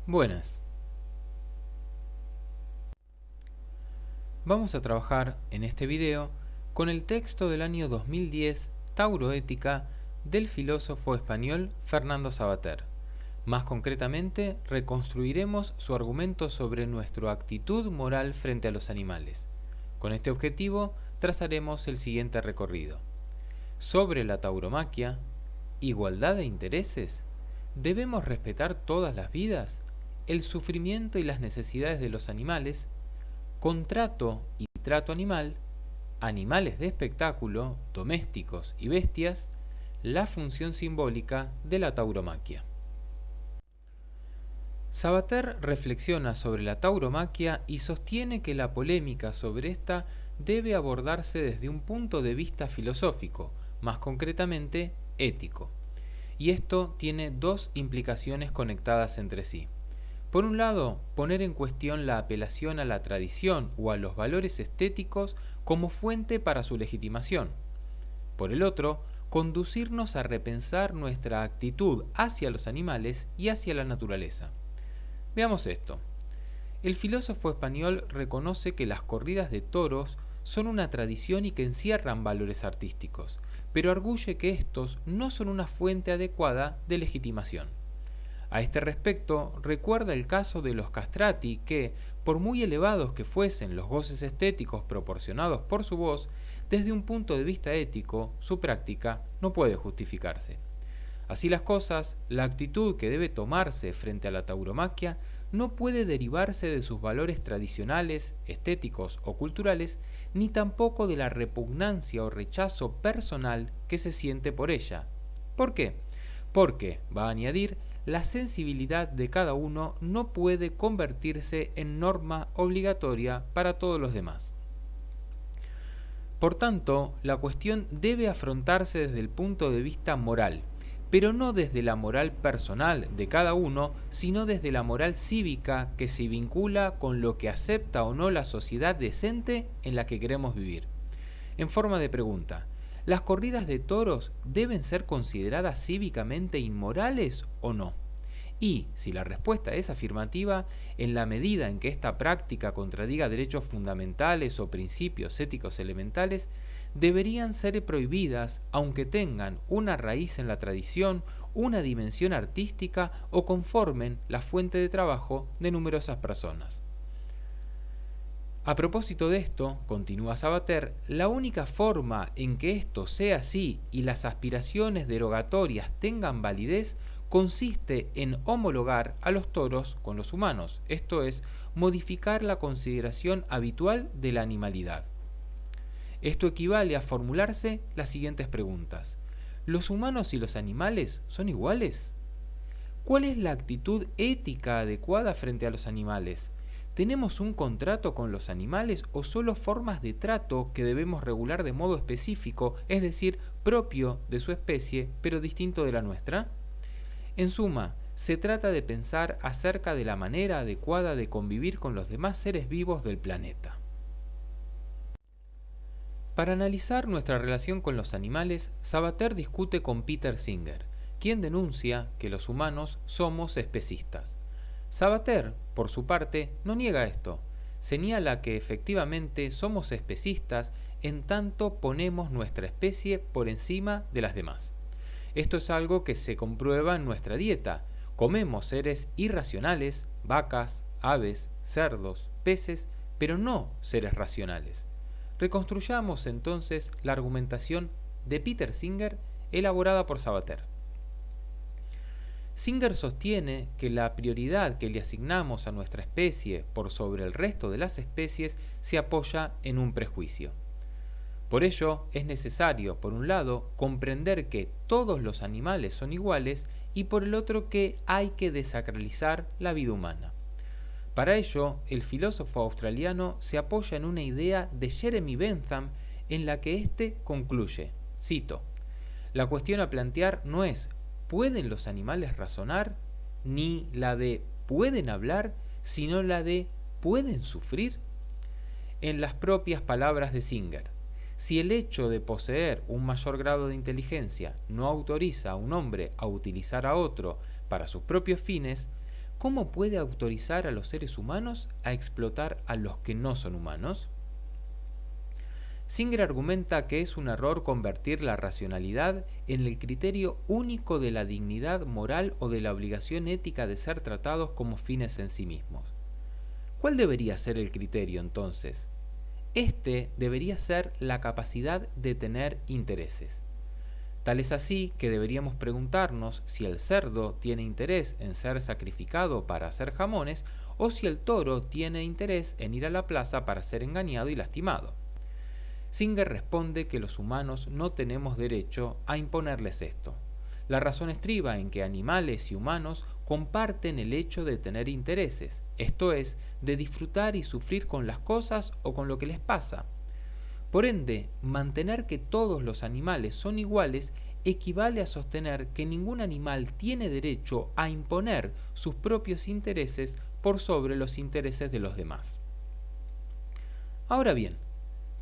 Buenas. Vamos a trabajar en este video con el texto del año 2010, Tauroética, del filósofo español Fernando Savater. Más concretamente, reconstruiremos su argumento sobre nuestra actitud moral frente a los animales. Con este objetivo, trazaremos el siguiente recorrido. Sobre la tauromaquia, igualdad de intereses, ¿debemos respetar todas las vidas? El sufrimiento y las necesidades de los animales, contrato y trato animal, animales de espectáculo, domésticos y bestias, la función simbólica de la tauromaquia. Savater reflexiona sobre la tauromaquia y sostiene que la polémica sobre esta debe abordarse desde un punto de vista filosófico, más concretamente ético. Y esto tiene dos implicaciones conectadas entre sí. Por un lado, poner en cuestión la apelación a la tradición o a los valores estéticos como fuente para su legitimación. Por el otro, conducirnos a repensar nuestra actitud hacia los animales y hacia la naturaleza. Veamos esto. El filósofo español reconoce que las corridas de toros son una tradición y que encierran valores artísticos, pero arguye que estos no son una fuente adecuada de legitimación. A este respecto, recuerda el caso de los castrati que, por muy elevados que fuesen los goces estéticos proporcionados por su voz, desde un punto de vista ético, su práctica no puede justificarse. Así las cosas, la actitud que debe tomarse frente a la tauromaquia no puede derivarse de sus valores tradicionales, estéticos o culturales, ni tampoco de la repugnancia o rechazo personal que se siente por ella. ¿Por qué? Porque, va a añadir, la sensibilidad de cada uno no puede convertirse en norma obligatoria para todos los demás. Por tanto, la cuestión debe afrontarse desde el punto de vista moral, pero no desde la moral personal de cada uno, sino desde la moral cívica que se vincula con lo que acepta o no la sociedad decente en la que queremos vivir. En forma de pregunta, ¿las corridas de toros deben ser consideradas cívicamente inmorales o no? Y, si la respuesta es afirmativa, en la medida en que esta práctica contradiga derechos fundamentales o principios éticos elementales, deberían ser prohibidas aunque tengan una raíz en la tradición, una dimensión artística o conformen la fuente de trabajo de numerosas personas. A propósito de esto, continúa Savater, la única forma en que esto sea así y las aspiraciones derogatorias tengan validez consiste en homologar a los toros con los humanos, esto es, modificar la consideración habitual de la animalidad. Esto equivale a formularse las siguientes preguntas. ¿Los humanos y los animales son iguales? ¿Cuál es la actitud ética adecuada frente a los animales? ¿Tenemos un contrato con los animales o solo formas de trato que debemos regular de modo específico, es decir, propio de su especie, pero distinto de la nuestra? En suma, se trata de pensar acerca de la manera adecuada de convivir con los demás seres vivos del planeta. Para analizar nuestra relación con los animales, Savater discute con Peter Singer, quien denuncia que los humanos somos especistas. Savater, por su parte, no niega esto. Señala que efectivamente somos especistas en tanto ponemos nuestra especie por encima de las demás. Esto es algo que se comprueba en nuestra dieta. Comemos seres irracionales, vacas, aves, cerdos, peces, pero no seres racionales. Reconstruyamos entonces la argumentación de Peter Singer elaborada por Savater. Singer sostiene que la prioridad que le asignamos a nuestra especie por sobre el resto de las especies se apoya en un prejuicio. Por ello, es necesario, por un lado, comprender que todos los animales son iguales y por el otro que hay que desacralizar la vida humana. Para ello, el filósofo australiano se apoya en una idea de Jeremy Bentham en la que éste concluye, cito, «La cuestión a plantear no es ¿pueden los animales razonar?, ni la de ¿pueden hablar?, sino la de ¿pueden sufrir?». En las propias palabras de Singer, si el hecho de poseer un mayor grado de inteligencia no autoriza a un hombre a utilizar a otro para sus propios fines, ¿cómo puede autorizar a los seres humanos a explotar a los que no son humanos? Singer argumenta que es un error convertir la racionalidad en el criterio único de la dignidad moral o de la obligación ética de ser tratados como fines en sí mismos. ¿Cuál debería ser el criterio entonces? Este debería ser la capacidad de tener intereses. Tal es así que deberíamos preguntarnos si el cerdo tiene interés en ser sacrificado para hacer jamones o si el toro tiene interés en ir a la plaza para ser engañado y lastimado. Singer responde que los humanos no tenemos derecho a imponerles esto. La razón estriba en que animales y humanos comparten el hecho de tener intereses, esto es, de disfrutar y sufrir con las cosas o con lo que les pasa. Por ende, mantener que todos los animales son iguales equivale a sostener que ningún animal tiene derecho a imponer sus propios intereses por sobre los intereses de los demás. Ahora bien,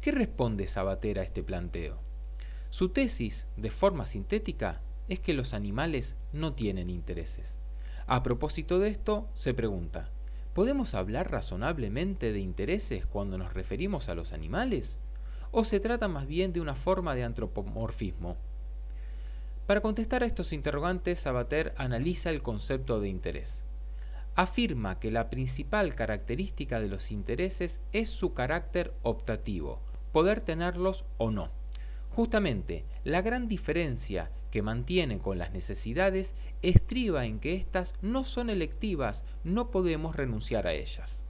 ¿qué responde Sabater a este planteo? Su tesis, de forma sintética, es que los animales no tienen intereses. A propósito de esto, se pregunta, ¿podemos hablar razonablemente de intereses cuando nos referimos a los animales? ¿O se trata más bien de una forma de antropomorfismo? Para contestar a estos interrogantes, Sabater analiza el concepto de interés. Afirma que la principal característica de los intereses es su carácter optativo, poder tenerlos o no. Justamente, la gran diferencia que mantiene con las necesidades estriba en que éstas no son electivas, no podemos renunciar a ellas.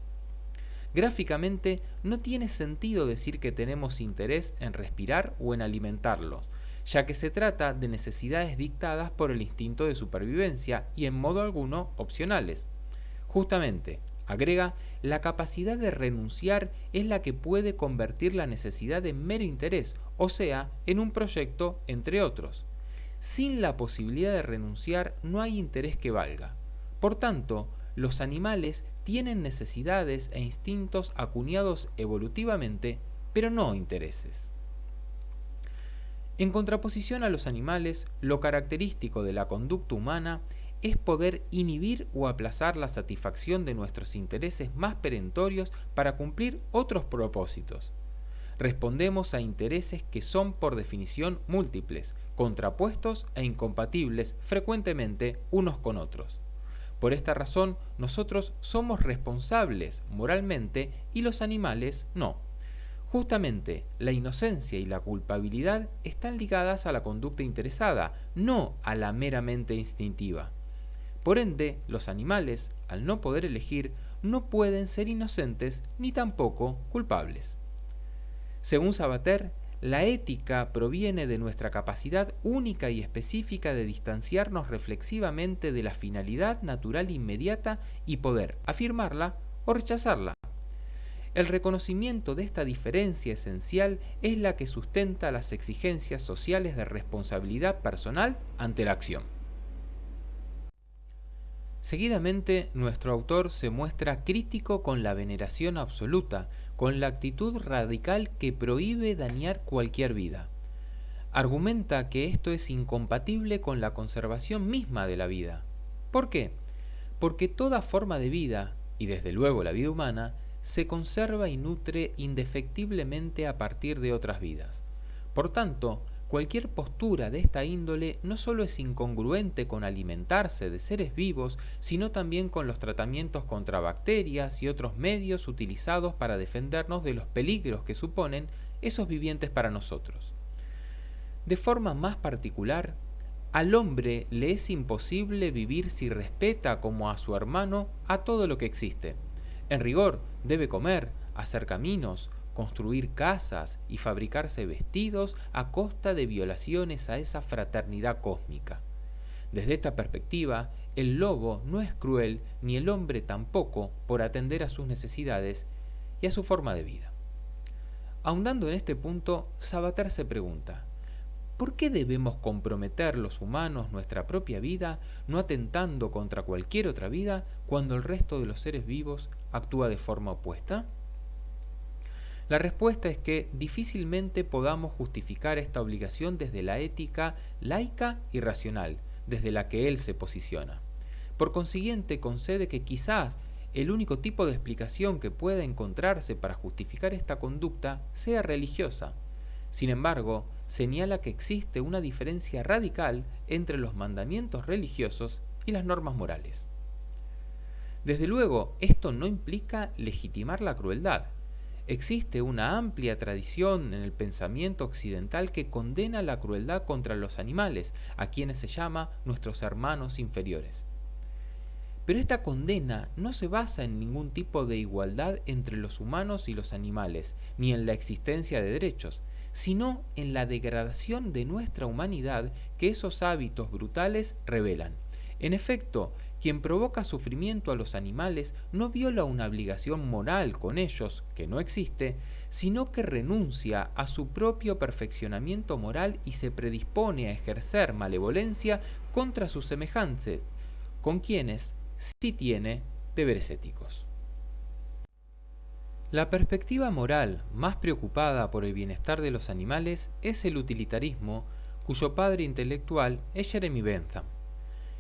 Gráficamente, no tiene sentido decir que tenemos interés en respirar o en alimentarlos, ya que se trata de necesidades dictadas por el instinto de supervivencia y en modo alguno opcionales. Justamente, agrega, la capacidad de renunciar es la que puede convertir la necesidad en mero interés, o sea, en un proyecto entre otros. Sin la posibilidad de renunciar no hay interés que valga. Por tanto, los animales tienen necesidades e instintos acuñados evolutivamente, pero no intereses. En contraposición a los animales, lo característico de la conducta humana es poder inhibir o aplazar la satisfacción de nuestros intereses más perentorios para cumplir otros propósitos. Respondemos a intereses que son por definición múltiples, contrapuestos e incompatibles frecuentemente unos con otros. Por esta razón, nosotros somos responsables moralmente y los animales no. Justamente, la inocencia y la culpabilidad están ligadas a la conducta interesada, no a la meramente instintiva. Por ende, los animales, al no poder elegir, no pueden ser inocentes ni tampoco culpables. Según Sabater, la ética proviene de nuestra capacidad única y específica de distanciarnos reflexivamente de la finalidad natural inmediata y poder afirmarla o rechazarla. El reconocimiento de esta diferencia esencial es la que sustenta las exigencias sociales de responsabilidad personal ante la acción. Seguidamente, nuestro autor se muestra crítico con la veneración absoluta, con la actitud radical que prohíbe dañar cualquier vida. Argumenta que esto es incompatible con la conservación misma de la vida. ¿Por qué? Porque toda forma de vida, y desde luego la vida humana, se conserva y nutre indefectiblemente a partir de otras vidas. Por tanto, cualquier postura de esta índole no solo es incongruente con alimentarse de seres vivos, sino también con los tratamientos contra bacterias y otros medios utilizados para defendernos de los peligros que suponen esos vivientes para nosotros. De forma más particular, al hombre le es imposible vivir si respeta como a su hermano a todo lo que existe. En rigor, debe comer, hacer caminos, construir casas y fabricarse vestidos a costa de violaciones a esa fraternidad cósmica. Desde esta perspectiva, el lobo no es cruel ni el hombre tampoco por atender a sus necesidades y a su forma de vida. Ahondando en este punto, Sabater se pregunta, ¿por qué debemos comprometer los humanos nuestra propia vida, no atentando contra cualquier otra vida, cuando el resto de los seres vivos actúa de forma opuesta? La respuesta es que difícilmente podamos justificar esta obligación desde la ética laica y racional, desde la que él se posiciona. Por consiguiente, concede que quizás el único tipo de explicación que pueda encontrarse para justificar esta conducta sea religiosa. Sin embargo, señala que existe una diferencia radical entre los mandamientos religiosos y las normas morales. Desde luego, esto no implica legitimar la crueldad. Existe una amplia tradición en el pensamiento occidental que condena la crueldad contra los animales, a quienes se llama nuestros hermanos inferiores. Pero esta condena no se basa en ningún tipo de igualdad entre los humanos y los animales, ni en la existencia de derechos, sino en la degradación de nuestra humanidad que esos hábitos brutales revelan. En efecto, quien provoca sufrimiento a los animales no viola una obligación moral con ellos, que no existe, sino que renuncia a su propio perfeccionamiento moral y se predispone a ejercer malevolencia contra sus semejantes, con quienes sí tiene deberes éticos. La perspectiva moral más preocupada por el bienestar de los animales es el utilitarismo, cuyo padre intelectual es Jeremy Bentham.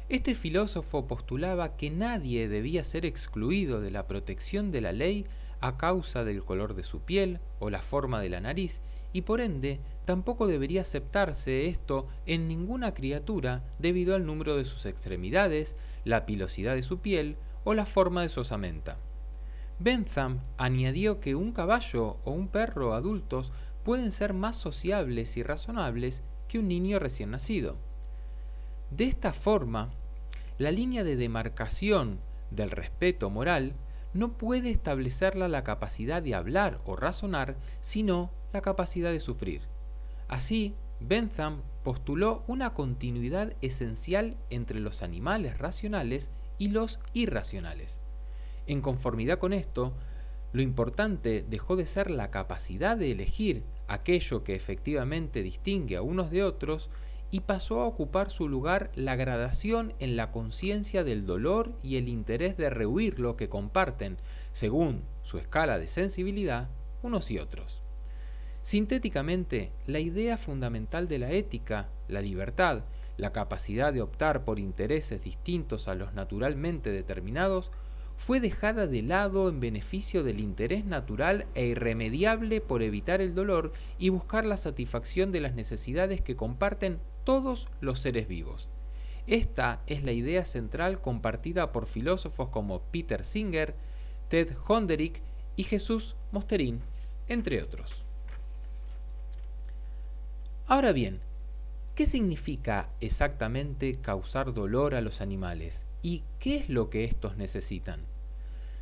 Este filósofo postulaba que nadie debía ser excluido de la protección de la ley a causa del color de su piel o la forma de la nariz, y por ende tampoco debería aceptarse esto en ninguna criatura debido al número de sus extremidades, la pilosidad de su piel o la forma de su osamenta. Bentham añadió que un caballo o un perro adultos pueden ser más sociables y razonables que un niño recién nacido. De esta forma, la línea de demarcación del respeto moral no puede establecerla la capacidad de hablar o razonar, sino la capacidad de sufrir. Así, Bentham postuló una continuidad esencial entre los animales racionales y los irracionales. En conformidad con esto, lo importante dejó de ser la capacidad de elegir aquello que efectivamente distingue a unos de otros y pasó a ocupar su lugar la gradación en la conciencia del dolor y el interés de rehuir lo que comparten, según su escala de sensibilidad, unos y otros. Sintéticamente, la idea fundamental de la ética, la libertad, la capacidad de optar por intereses distintos a los naturalmente determinados, fue dejada de lado en beneficio del interés natural e irremediable por evitar el dolor y buscar la satisfacción de las necesidades que comparten todos los seres vivos. Esta es la idea central compartida por filósofos como Peter Singer, Ted Honderich y Jesús Mosterín, entre otros. Ahora bien, ¿qué significa exactamente causar dolor a los animales? ¿Y qué es lo que estos necesitan?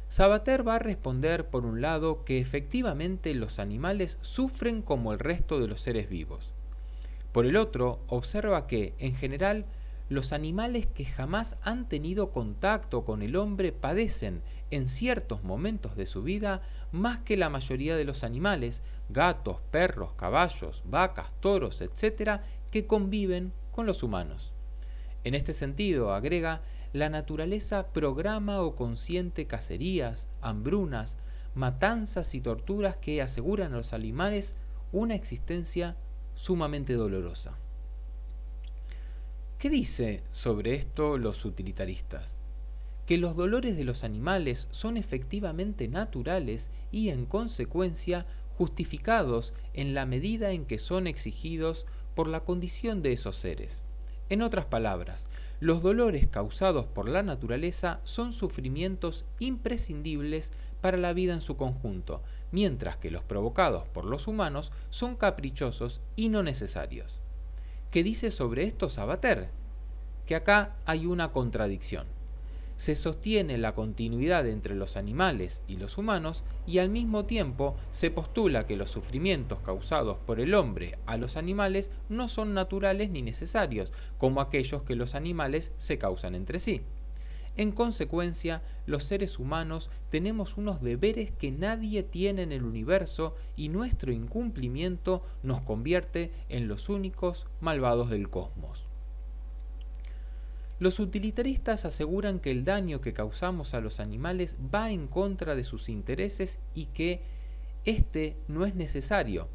Sabater va a responder por un lado que efectivamente los animales sufren como el resto de los seres vivos. Por el otro, observa que, en general, los animales que jamás han tenido contacto con el hombre padecen, en ciertos momentos de su vida, más que la mayoría de los animales, gatos, perros, caballos, vacas, toros, etc., que conviven con los humanos. En este sentido, agrega, la naturaleza programa o consiente cacerías, hambrunas, matanzas y torturas que aseguran a los animales una existencia sumamente dolorosa. ¿Qué dice sobre esto los utilitaristas? Que los dolores de los animales son efectivamente naturales y, en consecuencia, justificados en la medida en que son exigidos por la condición de esos seres. En otras palabras, los dolores causados por la naturaleza son sufrimientos imprescindibles para la vida en su conjunto, mientras que los provocados por los humanos son caprichosos y no necesarios. ¿Qué dice sobre esto Sabater? Que acá hay una contradicción. Se sostiene la continuidad entre los animales y los humanos y al mismo tiempo se postula que los sufrimientos causados por el hombre a los animales no son naturales ni necesarios, como aquellos que los animales se causan entre sí. En consecuencia, los seres humanos tenemos unos deberes que nadie tiene en el universo y nuestro incumplimiento nos convierte en los únicos malvados del cosmos. Los utilitaristas aseguran que el daño que causamos a los animales va en contra de sus intereses y que este no es necesario.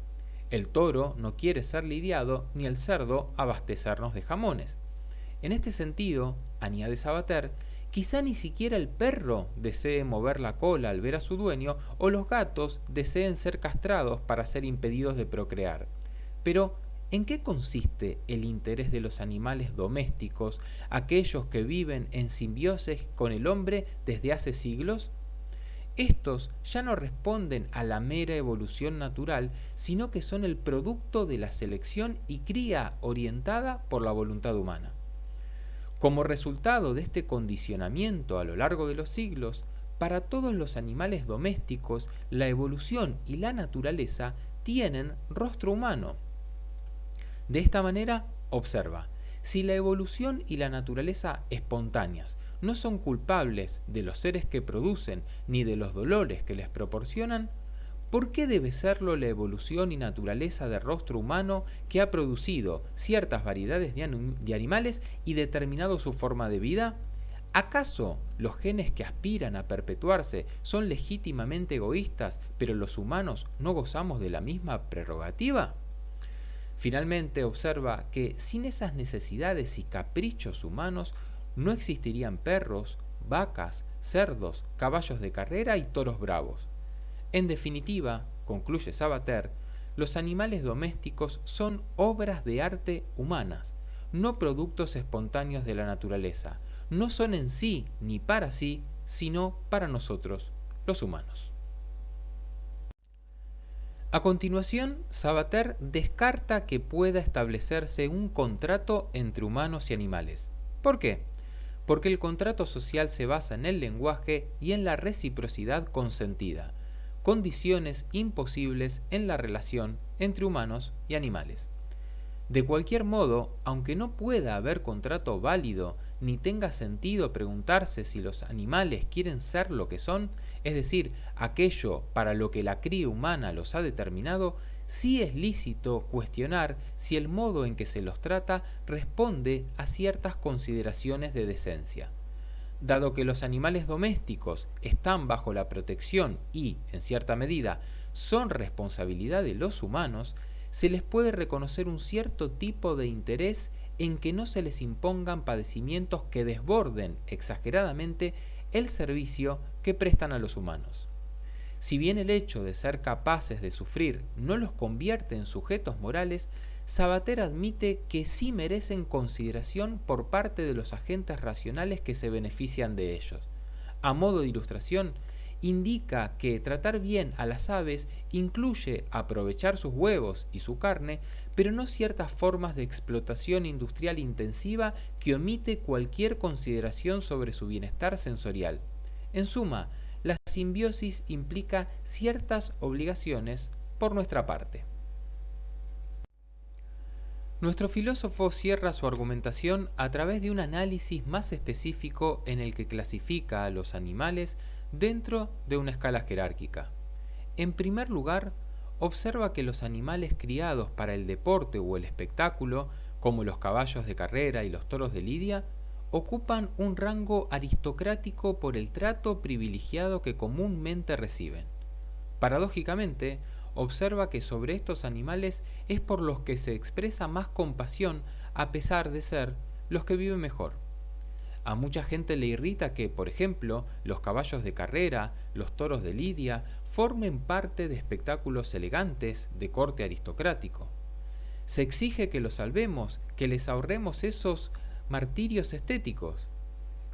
El toro no quiere ser lidiado ni el cerdo abastecernos de jamones. En este sentido, añade Sabater, Quizá ni siquiera el perro desee mover la cola al ver a su dueño o los gatos deseen ser castrados para ser impedidos de procrear. Pero, ¿en qué consiste el interés de los animales domésticos, aquellos que viven en simbiosis con el hombre desde hace siglos? Estos ya no responden a la mera evolución natural, sino que son el producto de la selección y cría orientada por la voluntad humana. Como resultado de este condicionamiento a lo largo de los siglos, para todos los animales domésticos, la evolución y la naturaleza tienen rostro humano. De esta manera, observa, si la evolución y la naturaleza espontáneas no son culpables de los seres que producen ni de los dolores que les proporcionan, ¿por qué debe serlo la evolución y naturaleza de rostro humano que ha producido ciertas variedades de animales y determinado su forma de vida? ¿Acaso los genes que aspiran a perpetuarse son legítimamente egoístas, pero los humanos no gozamos de la misma prerrogativa? Finalmente observa que sin esas necesidades y caprichos humanos no existirían perros, vacas, cerdos, caballos de carrera y toros bravos. En definitiva, concluye Sabater, los animales domésticos son obras de arte humanas, no productos espontáneos de la naturaleza. No son en sí ni para sí, sino para nosotros, los humanos. A continuación, Sabater descarta que pueda establecerse un contrato entre humanos y animales. ¿Por qué? Porque el contrato social se basa en el lenguaje y en la reciprocidad consentida, condiciones imposibles en la relación entre humanos y animales. De cualquier modo, aunque no pueda haber contrato válido ni tenga sentido preguntarse si los animales quieren ser lo que son, es decir, aquello para lo que la cría humana los ha determinado, sí es lícito cuestionar si el modo en que se los trata responde a ciertas consideraciones de decencia. Dado que los animales domésticos están bajo la protección y, en cierta medida, son responsabilidad de los humanos, se les puede reconocer un cierto tipo de interés en que no se les impongan padecimientos que desborden exageradamente el servicio que prestan a los humanos. Si bien el hecho de ser capaces de sufrir no los convierte en sujetos morales, Sabater admite que sí merecen consideración por parte de los agentes racionales que se benefician de ellos. A modo de ilustración, indica que tratar bien a las aves incluye aprovechar sus huevos y su carne, pero no ciertas formas de explotación industrial intensiva que omite cualquier consideración sobre su bienestar sensorial. En suma, la simbiosis implica ciertas obligaciones por nuestra parte. Nuestro filósofo cierra su argumentación a través de un análisis más específico en el que clasifica a los animales dentro de una escala jerárquica. En primer lugar, observa que los animales criados para el deporte o el espectáculo, como los caballos de carrera y los toros de lidia, ocupan un rango aristocrático por el trato privilegiado que comúnmente reciben. Paradójicamente, observa que sobre estos animales es por los que se expresa más compasión a pesar de ser los que viven mejor. A mucha gente le irrita que, por ejemplo, los caballos de carrera, los toros de lidia, formen parte de espectáculos elegantes de corte aristocrático. Se exige que los salvemos, que les ahorremos esos martirios estéticos.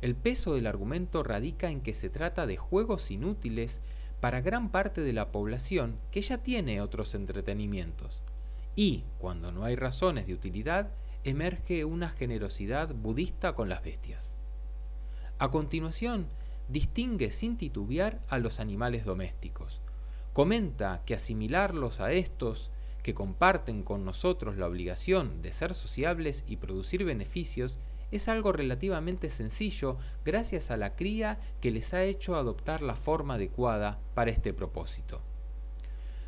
El peso del argumento radica en que se trata de juegos inútiles para gran parte de la población que ya tiene otros entretenimientos. Y, cuando no hay razones de utilidad, emerge una generosidad budista con las bestias. A continuación, distingue sin titubear a los animales domésticos. Comenta que asimilarlos a estos, que comparten con nosotros la obligación de ser sociables y producir beneficios, es algo relativamente sencillo gracias a la cría que les ha hecho adoptar la forma adecuada para este propósito.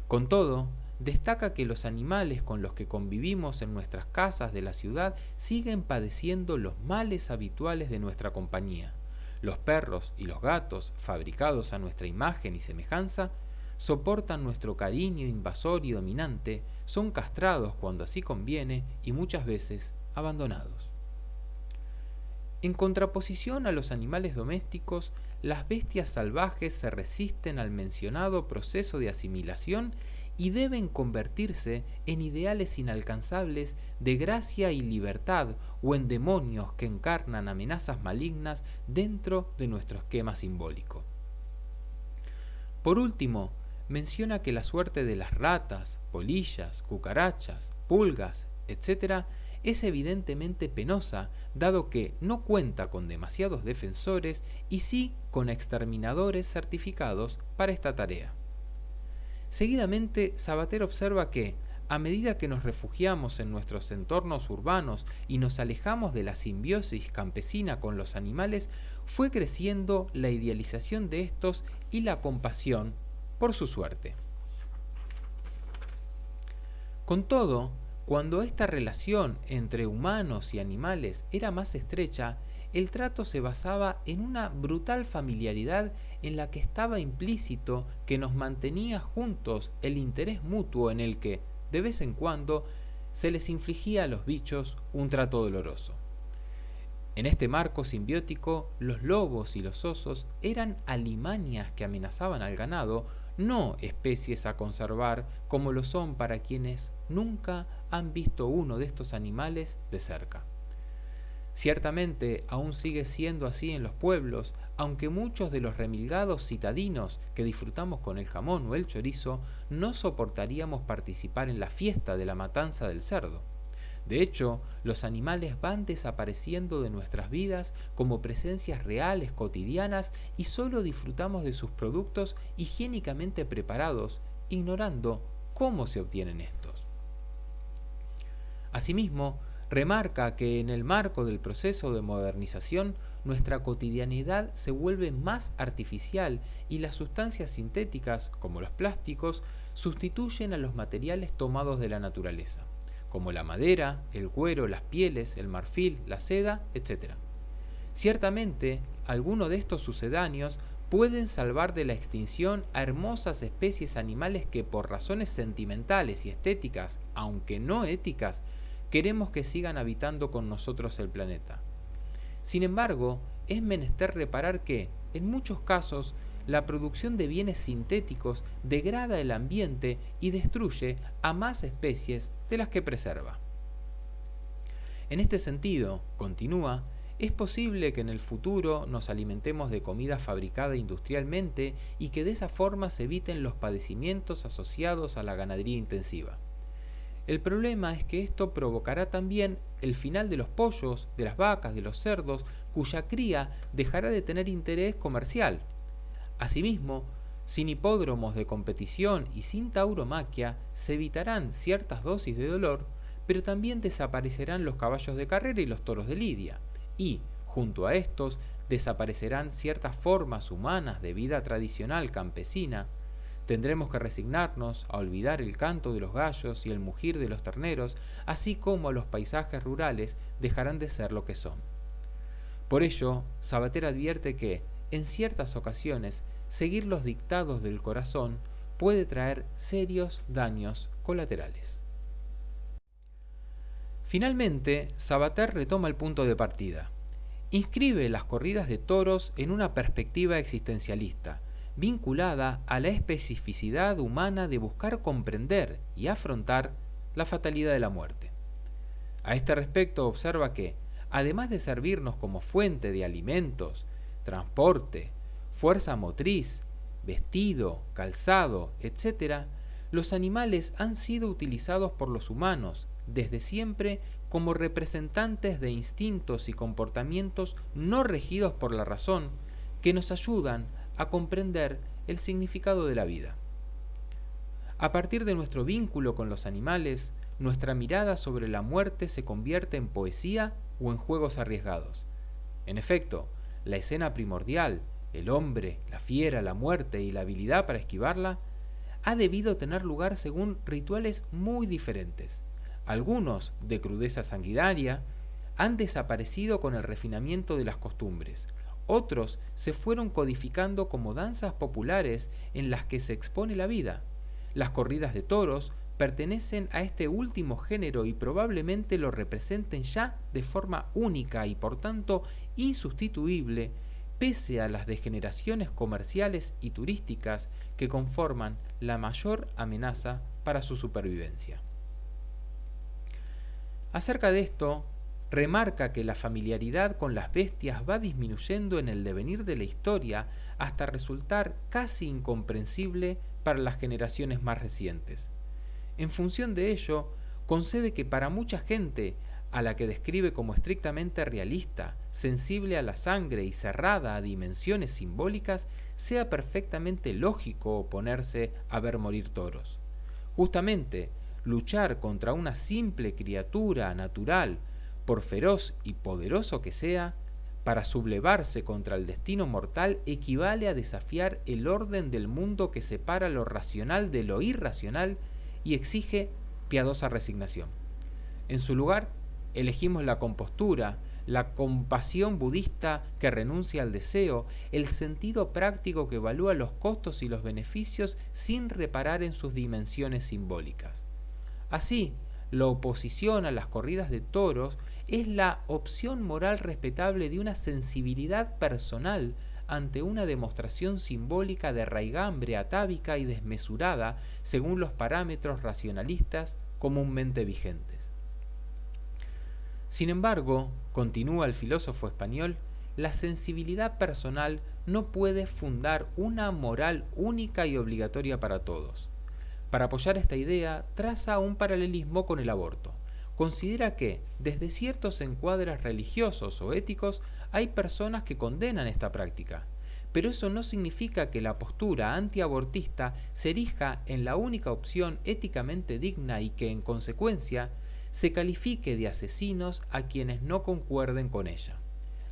Con todo, destaca que los animales con los que convivimos en nuestras casas de la ciudad siguen padeciendo los males habituales de nuestra compañía. Los perros y los gatos, fabricados a nuestra imagen y semejanza, soportan nuestro cariño invasor y dominante, son castrados cuando así conviene y muchas veces abandonados. En contraposición a los animales domésticos, las bestias salvajes se resisten al mencionado proceso de asimilación y deben convertirse en ideales inalcanzables de gracia y libertad o en demonios que encarnan amenazas malignas dentro de nuestro esquema simbólico. Por último, menciona que la suerte de las ratas, polillas, cucarachas, pulgas, etc., es evidentemente penosa, dado que no cuenta con demasiados defensores y sí con exterminadores certificados para esta tarea. Seguidamente, Sabater observa que, a medida que nos refugiamos en nuestros entornos urbanos y nos alejamos de la simbiosis campesina con los animales, fue creciendo la idealización de estos y la compasión por su suerte. Con todo, cuando esta relación entre humanos y animales era más estrecha, el trato se basaba en una brutal familiaridad en la que estaba implícito que nos mantenía juntos el interés mutuo en el que, de vez en cuando, se les infligía a los bichos un trato doloroso. En este marco simbiótico, los lobos y los osos eran alimañas que amenazaban al ganado, no especies a conservar como lo son para quienes nunca han visto uno de estos animales de cerca. Ciertamente aún sigue siendo así en los pueblos, aunque muchos de los remilgados citadinos que disfrutamos con el jamón o el chorizo no soportaríamos participar en la fiesta de la matanza del cerdo. De hecho, los animales van desapareciendo de nuestras vidas como presencias reales cotidianas y solo disfrutamos de sus productos higiénicamente preparados, ignorando cómo se obtienen estos. Asimismo, remarca que en el marco del proceso de modernización, nuestra cotidianidad se vuelve más artificial y las sustancias sintéticas, como los plásticos, sustituyen a los materiales tomados de la naturaleza, como la madera, el cuero, las pieles, el marfil, la seda, etc. Ciertamente, algunos de estos sucedáneos pueden salvar de la extinción a hermosas especies animales que por razones sentimentales y estéticas, aunque no éticas, queremos que sigan habitando con nosotros el planeta. Sin embargo, es menester reparar que, en muchos casos, la producción de bienes sintéticos degrada el ambiente y destruye a más especies de las que preserva. En este sentido, continúa, es posible que en el futuro nos alimentemos de comida fabricada industrialmente y que de esa forma se eviten los padecimientos asociados a la ganadería intensiva. El problema es que esto provocará también el final de los pollos, de las vacas, de los cerdos, cuya cría dejará de tener interés comercial. Asimismo, sin hipódromos de competición y sin tauromaquia, se evitarán ciertas dosis de dolor, pero también desaparecerán los caballos de carrera y los toros de lidia, y, junto a estos, desaparecerán ciertas formas humanas de vida tradicional campesina. Tendremos que resignarnos a olvidar el canto de los gallos y el mugir de los terneros, así como los paisajes rurales dejarán de ser lo que son. Por ello, Sabater advierte que, en ciertas ocasiones, seguir los dictados del corazón puede traer serios daños colaterales. Finalmente, Sabater retoma el punto de partida. Inscribe las corridas de toros en una perspectiva existencialista, vinculada a la especificidad humana de buscar comprender y afrontar la fatalidad de la muerte. A este respecto observa que, además de servirnos como fuente de alimentos, transporte, fuerza motriz, vestido, calzado, etc., los animales han sido utilizados por los humanos desde siempre como representantes de instintos y comportamientos no regidos por la razón que nos ayudan a comprender el significado de la vida. A partir de nuestro vínculo con los animales, nuestra mirada sobre la muerte se convierte en poesía o en juegos arriesgados. En efecto, la escena primordial, el hombre, la fiera, la muerte y la habilidad para esquivarla, ha debido tener lugar según rituales muy diferentes. Algunos, de crudeza sanguinaria, han desaparecido con el refinamiento de las costumbres. Otros se fueron codificando como danzas populares en las que se expone la vida. Las corridas de toros pertenecen a este último género y probablemente lo representen ya de forma única y por tanto insustituible, pese a las degeneraciones comerciales y turísticas que conforman la mayor amenaza para su supervivencia. Acerca de esto, remarca que la familiaridad con las bestias va disminuyendo en el devenir de la historia hasta resultar casi incomprensible para las generaciones más recientes. En función de ello, concede que para mucha gente, a la que describe como estrictamente realista, sensible a la sangre y cerrada a dimensiones simbólicas, sea perfectamente lógico oponerse a ver morir toros. Justamente, luchar contra una simple criatura natural, por feroz y poderoso que sea, para sublevarse contra el destino mortal equivale a desafiar el orden del mundo que separa lo racional de lo irracional y exige piadosa resignación. En su lugar, elegimos la compostura, la compasión budista que renuncia al deseo, el sentido práctico que evalúa los costos y los beneficios sin reparar en sus dimensiones simbólicas. Así, la oposición a las corridas de toros es la opción moral respetable de una sensibilidad personal ante una demostración simbólica de raigambre atávica y desmesurada según los parámetros racionalistas comúnmente vigentes. Sin embargo, continúa el filósofo español, la sensibilidad personal no puede fundar una moral única y obligatoria para todos. Para apoyar esta idea, traza un paralelismo con el aborto. Considera que, desde ciertos encuadres religiosos o éticos, hay personas que condenan esta práctica, pero eso no significa que la postura antiabortista se erija en la única opción éticamente digna y que, en consecuencia, se califique de asesinos a quienes no concuerden con ella.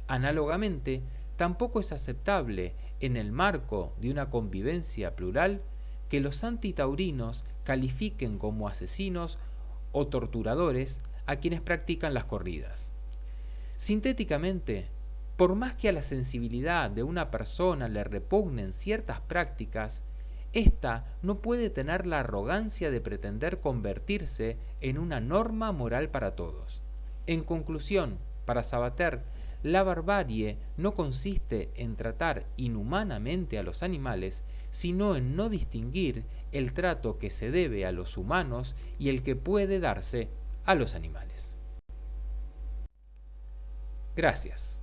Análogamente, tampoco es aceptable, en el marco de una convivencia plural, que los antitaurinos califiquen como asesinos o torturadores a quienes practican las corridas. Sintéticamente, por más que a la sensibilidad de una persona le repugnen ciertas prácticas, ésta no puede tener la arrogancia de pretender convertirse en una norma moral para todos. En conclusión, para Sabater, la barbarie no consiste en tratar inhumanamente a los animales, sino en no distinguir el trato que se debe a los humanos y el que puede darse a los animales. Gracias.